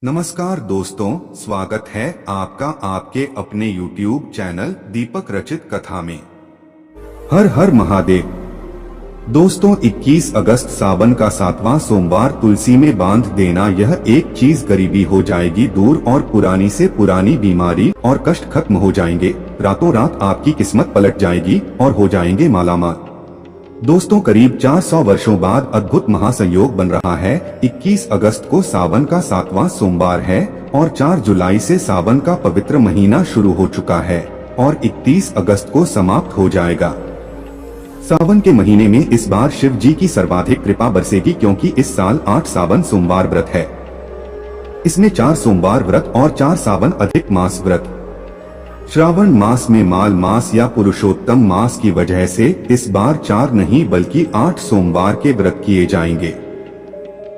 नमस्कार दोस्तों, स्वागत है आपका आपके अपने YouTube चैनल दीपक रचित कथा में। हर हर महादेव। दोस्तों, 21 अगस्त सावन का 7वां सोमवार तुलसी में बांध देना, यह एक चीज गरीबी हो जाएगी दूर और पुरानी से पुरानी बीमारी और कष्ट खत्म हो जाएंगे। रातों रात आपकी किस्मत पलट जाएगी और हो जाएंगे मालामाल। दोस्तों, करीब 400 वर्षों बाद अद्भुत महासंयोग बन रहा है। 21 अगस्त को सावन का 7वां सोमवार है और 4 जुलाई से सावन का पवित्र महीना शुरू हो चुका है और 31 अगस्त को समाप्त हो जाएगा। सावन के महीने में इस बार शिव जी की सर्वाधिक कृपा बरसेगी, क्योंकि इस साल 8 सावन सोमवार व्रत है। इसमें 4 सोमवार व्रत और 4 सावन अधिक मास व्रत। श्रावण मास में माल मास या पुरुषोत्तम मास की वजह से इस बार 4 नहीं बल्कि 8 सोमवार के व्रत किए जाएंगे।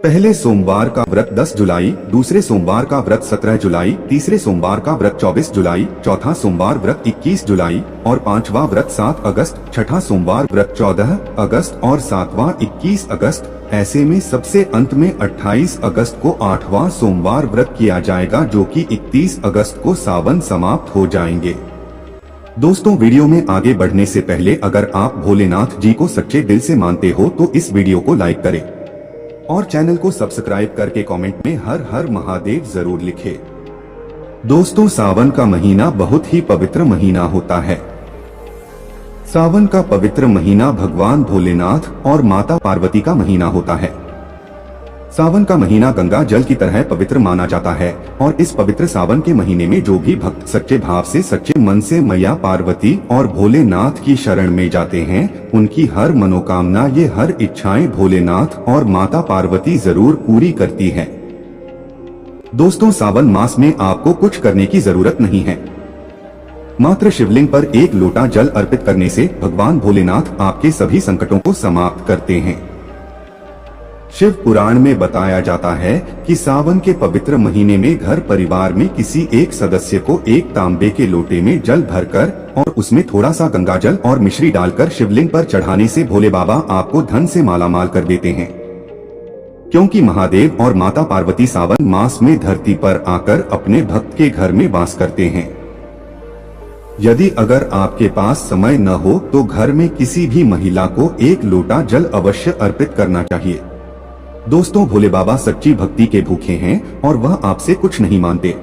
पहले सोमवार का व्रत 10 जुलाई, दूसरे सोमवार का व्रत 17 जुलाई, तीसरे सोमवार का व्रत 24 जुलाई, चौथा सोमवार व्रत 21 जुलाई और 5वां व्रत 7 अगस्त, छठा सोमवार व्रत 14 अगस्त और 7वां 21 अगस्त। ऐसे में सबसे अंत में 28 अगस्त को 8वां सोमवार व्रत किया जाएगा, जो कि 31 अगस्त को सावन समाप्त हो जाएंगे। दोस्तों, वीडियो में आगे बढ़ने से पहले अगर आप भोलेनाथ जी को सच्चे दिल से मानते हो तो इस वीडियो को लाइक करें और चैनल को सब्सक्राइब करके कमेंट में हर हर महादेव जरूर लिखें। दोस्तों, सावन का महीना बहुत ही पवित्र महीना होता है। सावन का पवित्र महीना भगवान भोलेनाथ और माता पार्वती का महीना होता है। सावन का महीना गंगा जल की तरह पवित्र माना जाता है और इस पवित्र सावन के महीने में जो भी भक्त सच्चे भाव से सच्चे मन से मैया पार्वती और भोलेनाथ की शरण में जाते हैं, उनकी हर मनोकामना, ये हर इच्छाएं भोलेनाथ और माता पार्वती जरूर पूरी करती है। दोस्तों, सावन मास में आपको कुछ करने की जरूरत नहीं है। मात्र शिवलिंग पर एक लोटा जल अर्पित करने से भगवान भोलेनाथ आपके सभी संकटों को समाप्त करते हैं। शिव पुराण में बताया जाता है कि सावन के पवित्र महीने में घर परिवार में किसी एक सदस्य को एक तांबे के लोटे में जल भरकर और उसमें थोड़ा सा गंगा जल और मिश्री डालकर शिवलिंग पर चढ़ाने से भोले बाबा आपको धन से मालामाल कर देते हैं। क्योंकि महादेव और माता पार्वती सावन मास में धरती पर आकर अपने भक्त के घर में वास करते हैं। यदि अगर आपके पास समय न हो तो घर में किसी भी महिला को एक लोटा जल अवश्य अर्पित करना चाहिए। दोस्तों, भोले बाबा सच्ची भक्ति के भूखे हैं और वह आपसे कुछ नहीं मांगते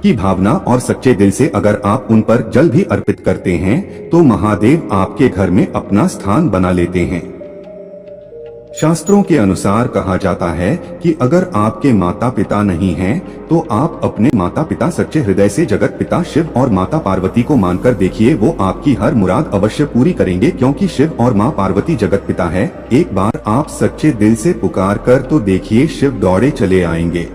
की भावना और सच्चे दिल से अगर आप उन पर जल भी अर्पित करते हैं तो महादेव आपके घर में अपना स्थान बना लेते हैं। शास्त्रों के अनुसार कहा जाता है कि अगर आपके माता पिता नहीं हैं, तो आप अपने माता पिता सच्चे हृदय से जगत पिता शिव और माता पार्वती को मानकर देखिए, वो आपकी हर मुराद अवश्य पूरी करेंगे। क्योंकि शिव और माँ पार्वती जगत पिता है। एक बार आप सच्चे दिल से पुकार कर तो देखिए, शिव दौड़े चले आएंगे।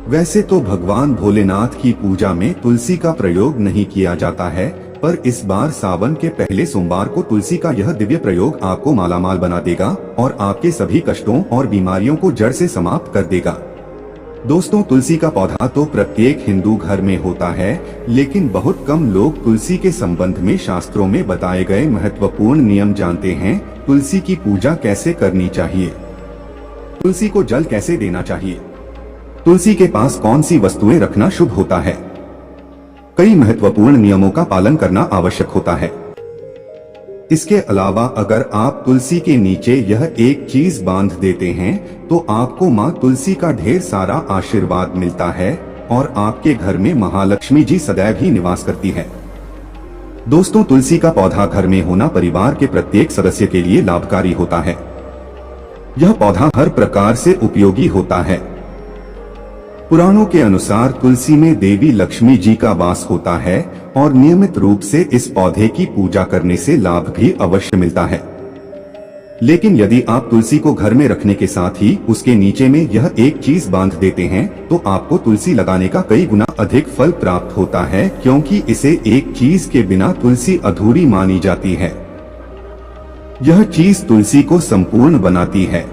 वैसे तो भगवान भोलेनाथ की पूजा में तुलसी का प्रयोग नहीं किया जाता है, पर इस बार सावन के पहले सोमवार को तुलसी का यह दिव्य प्रयोग आपको मालामाल बना देगा और आपके सभी कष्टों और बीमारियों को जड़ से समाप्त कर देगा। दोस्तों, तुलसी का पौधा तो प्रत्येक हिंदू घर में होता है, लेकिन बहुत कम लोग तुलसी के संबंध में शास्त्रों में बताए गए महत्वपूर्ण नियम जानते हैं। तुलसी की पूजा कैसे करनी चाहिए, तुलसी को जल कैसे देना चाहिए, तुलसी के पास कौन सी वस्तुएं रखना शुभ होता है, कई महत्वपूर्ण नियमों का पालन करना आवश्यक होता है। इसके अलावा अगर आप तुलसी के नीचे यह एक चीज बांध देते हैं तो आपको माँ तुलसी का ढेर सारा आशीर्वाद मिलता है और आपके घर में महालक्ष्मी जी सदैव ही निवास करती है। दोस्तों, तुलसी का पौधा घर में होना परिवार के प्रत्येक सदस्य के लिए लाभकारी होता है। यह पौधा हर प्रकार से उपयोगी होता है। पुराणों के अनुसार तुलसी में देवी लक्ष्मी जी का वास होता है और नियमित रूप से इस पौधे की पूजा करने से लाभ भी अवश्य मिलता है। लेकिन यदि आप तुलसी को घर में रखने के साथ ही उसके नीचे में यह एक चीज बांध देते हैं तो आपको तुलसी लगाने का कई गुना अधिक फल प्राप्त होता है, क्योंकि इसे एक चीज के बिना तुलसी अधूरी मानी जाती है। यह चीज तुलसी को संपूर्ण बनाती है।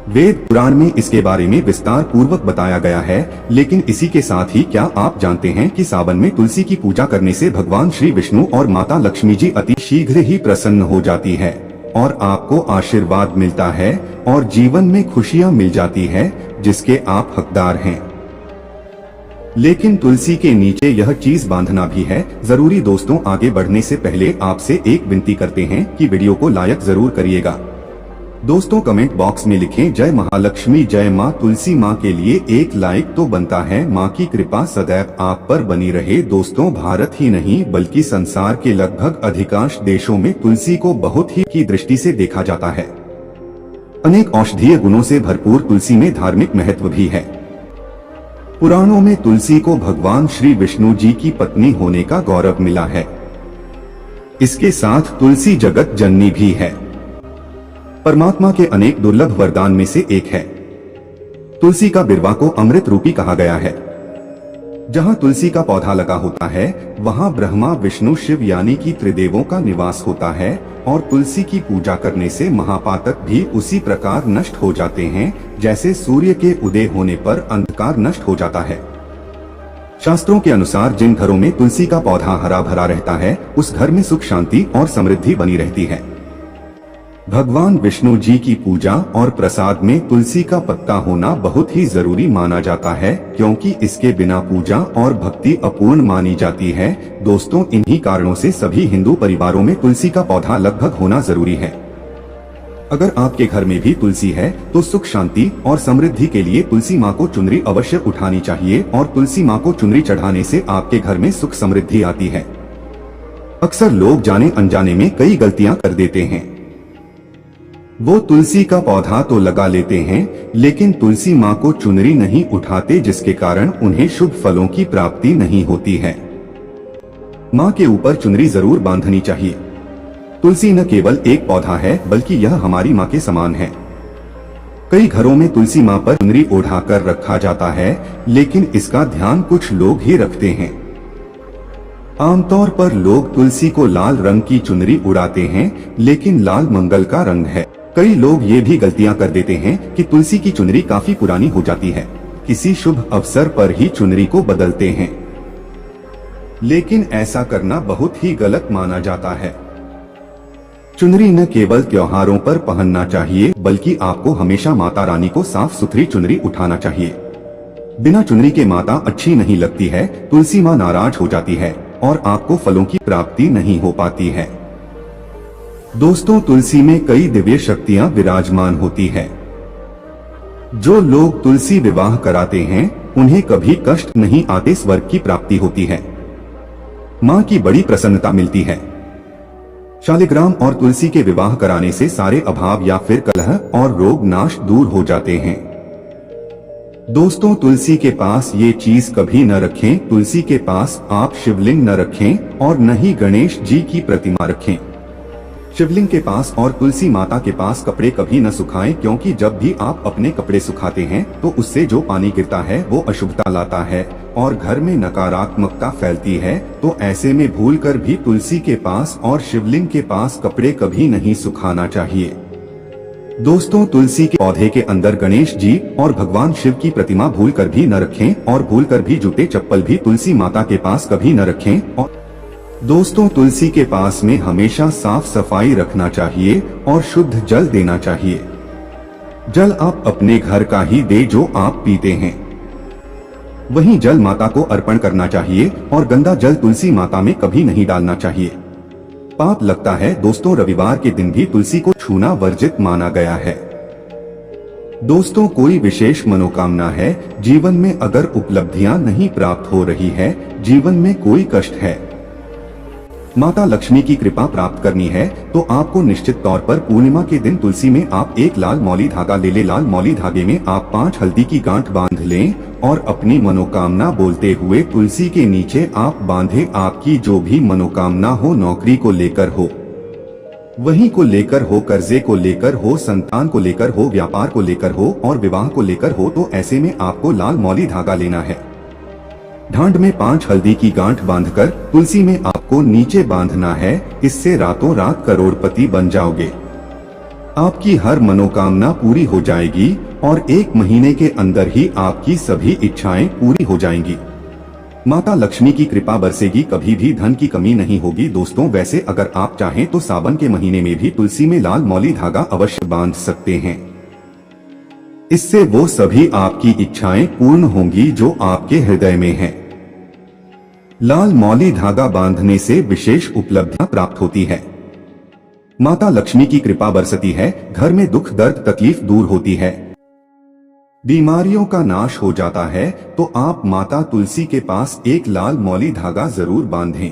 वेद पुराण में इसके बारे में विस्तार पूर्वक बताया गया है। लेकिन इसी के साथ ही क्या आप जानते हैं कि सावन में तुलसी की पूजा करने से भगवान श्री विष्णु और माता लक्ष्मी जी अति शीघ्र ही प्रसन्न हो जाती है और आपको आशीर्वाद मिलता है और जीवन में खुशियां मिल जाती है। जिसके आप हकदार हैं। लेकिन तुलसी के नीचे यह चीज बांधना भी है जरूरी। दोस्तों, आगे बढ़ने से पहले आपसे एक विनती करते हैं कि वीडियो को लाइक जरूर करिएगा। दोस्तों, कमेंट बॉक्स में लिखें जय महालक्ष्मी, जय माँ तुलसी माँ के लिए एक लाइक तो बनता है। माँ की कृपा सदैव आप पर बनी रहे। दोस्तों, भारत ही नहीं बल्कि संसार के लगभग अधिकांश देशों में तुलसी को बहुत ही की दृष्टि से देखा जाता है। अनेक औषधीय गुणों से भरपूर तुलसी में धार्मिक महत्व भी है। पुराणों में तुलसी को भगवान श्री विष्णु जी की पत्नी होने का गौरव मिला है। इसके साथ तुलसी जगत जननी भी है। परमात्मा के अनेक दुर्लभ वरदान में से एक है। तुलसी का बिरवा को अमृत रूपी कहा गया है। जहां तुलसी का पौधा लगा होता है वहां ब्रह्मा विष्णु शिव यानी कि त्रिदेवों का निवास होता है और तुलसी की पूजा करने से महापातक भी उसी प्रकार नष्ट हो जाते हैं जैसे सूर्य के उदय होने पर अंधकार नष्ट हो जाता है। शास्त्रों के अनुसार जिन घरों में तुलसी का पौधा हरा भरा रहता है उस घर में सुख शांति और समृद्धि बनी रहती है। भगवान विष्णु जी की पूजा और प्रसाद में तुलसी का पत्ता होना बहुत ही जरूरी माना जाता है क्योंकि इसके बिना पूजा और भक्ति अपूर्ण मानी जाती है। दोस्तों, इन्हीं कारणों से सभी हिंदू परिवारों में तुलसी का पौधा लगभग होना जरूरी है। अगर आपके घर में भी तुलसी है तो सुख शांति और समृद्धि के लिए तुलसी माँ को चुनरी अवश्य उठानी चाहिए और तुलसी माँ को चुनरी चढ़ाने से आपके घर में सुख समृद्धि आती है। अक्सर लोग जाने अनजाने में कई गलतियां कर देते हैं। वो तुलसी का पौधा तो लगा लेते हैं लेकिन तुलसी माँ को चुनरी नहीं उठाते जिसके कारण उन्हें शुभ फलों की प्राप्ति नहीं होती है। माँ के ऊपर चुनरी जरूर बांधनी चाहिए। तुलसी न केवल एक पौधा है बल्कि यह हमारी माँ के समान है। कई घरों में तुलसी माँ पर चुनरी ओढ़ा कर रखा जाता है लेकिन इसका ध्यान कुछ लोग ही रखते हैं। आमतौर पर लोग तुलसी को लाल रंग की चुनरी उड़ाते हैं लेकिन लाल मंगल का रंग है। कई लोग ये भी गलतियां कर देते हैं कि तुलसी की चुनरी काफी पुरानी हो जाती है, किसी शुभ अवसर पर ही चुनरी को बदलते हैं। लेकिन ऐसा करना बहुत ही गलत माना जाता है। चुनरी न केवल त्योहारों पर पहनना चाहिए बल्कि आपको हमेशा माता रानी को साफ सुथरी चुनरी उठाना चाहिए। बिना चुनरी के माता अच्छी नहीं लगती है, तुलसी माँ नाराज हो जाती है और आपको फलों की प्राप्ति नहीं हो पाती है। दोस्तों, तुलसी में कई दिव्य शक्तियां विराजमान होती है। जो लोग तुलसी विवाह कराते हैं उन्हें कभी कष्ट नहीं आते, स्वर्ग की प्राप्ति होती है, मां की बड़ी प्रसन्नता मिलती है। शालिग्राम और तुलसी के विवाह कराने से सारे अभाव या फिर कलह और रोग नाश दूर हो जाते हैं। दोस्तों, तुलसी के पास ये चीज कभी न रखें। तुलसी के पास आप शिवलिंग न रखें और न ही गणेश जी की प्रतिमा रखें। शिवलिंग के पास और तुलसी माता के पास कपड़े कभी न सुखाएं क्योंकि जब भी आप अपने कपड़े सुखाते हैं तो उससे जो पानी गिरता है वो अशुभता लाता है और घर में नकारात्मकता फैलती है। तो ऐसे में भूलकर भी तुलसी के पास और शिवलिंग के पास कपड़े कभी नहीं सुखाना चाहिए। दोस्तों, तुलसी के पौधे के अंदर गणेश जी और भगवान शिव की प्रतिमा भूलकर भी न रखें और भूलकर भी जूते चप्पल भी तुलसी माता के पास कभी न रखें। और दोस्तों, तुलसी के पास में हमेशा साफ सफाई रखना चाहिए और शुद्ध जल देना चाहिए। जल आप अपने घर का ही दे जो आप पीते हैं, वहीं जल माता को अर्पण करना चाहिए और गंदा जल तुलसी माता में कभी नहीं डालना चाहिए, पाप लगता है। दोस्तों, रविवार के दिन भी तुलसी को छूना वर्जित माना गया है। दोस्तों, कोई विशेष मनोकामना है, जीवन में अगर उपलब्धियां नहीं प्राप्त हो रही है, जीवन में कोई कष्ट है, माता लक्ष्मी की कृपा प्राप्त करनी है तो आपको निश्चित तौर पर पूर्णिमा के दिन तुलसी में आप एक लाल मौली धागा ले लें। लाल मौली धागे में आप 5 हल्दी की गांठ बांध लें और अपनी मनोकामना बोलते हुए तुलसी के नीचे आप बांधे। आपकी जो भी मनोकामना हो, नौकरी को लेकर हो, वहीं को लेकर हो, कर्जे को लेकर हो, संतान को लेकर हो, व्यापार को लेकर हो और विवाह को लेकर हो, तो ऐसे में आपको लाल मौली धागा लेना है। ढांड में 5 हल्दी की गांठ बांधकर तुलसी में आपको नीचे बांधना है। इससे रातों रात करोड़पति बन जाओगे। आपकी हर मनोकामना पूरी हो जाएगी और 1 महीने के अंदर ही आपकी सभी इच्छाएं पूरी हो जाएंगी। माता लक्ष्मी की कृपा बरसेगी, कभी भी धन की कमी नहीं होगी। दोस्तों, वैसे अगर आप चाहें तो सावन के महीने में भी तुलसी में लाल मौली धागा अवश्य बांध सकते हैं। इससे वो सभी आपकी इच्छाएं पूर्ण होंगी जो आपके हृदय में हैं। लाल मौली धागा बांधने से विशेष उपलब्धियां प्राप्त होती है। माता लक्ष्मी की कृपा बरसती है, घर में दुख दर्द तकलीफ दूर होती है, बीमारियों का नाश हो जाता है। तो आप माता तुलसी के पास एक लाल मौली धागा जरूर बांधें।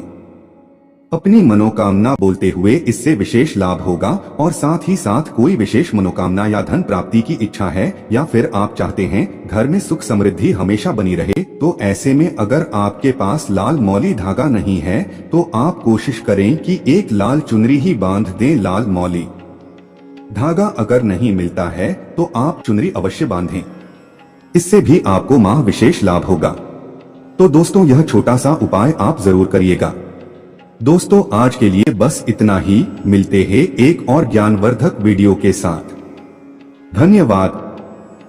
अपनी मनोकामना बोलते हुए इससे विशेष लाभ होगा। और साथ ही साथ कोई विशेष मनोकामना या धन प्राप्ति की इच्छा है या फिर आप चाहते हैं घर में सुख समृद्धि हमेशा बनी रहे, तो ऐसे में अगर आपके पास लाल मौली धागा नहीं है तो आप कोशिश करें कि एक लाल चुनरी ही बांध दें। लाल मौली धागा अगर नहीं मिलता है तो आप चुनरी अवश्य बांधें, इससे भी आपको माह विशेष लाभ होगा। तो दोस्तों यह छोटा सा उपाय आप जरूर करिएगा। दोस्तों आज के लिए बस इतना ही। मिलते हैं एक और ज्ञानवर्धक वीडियो के साथ। धन्यवाद।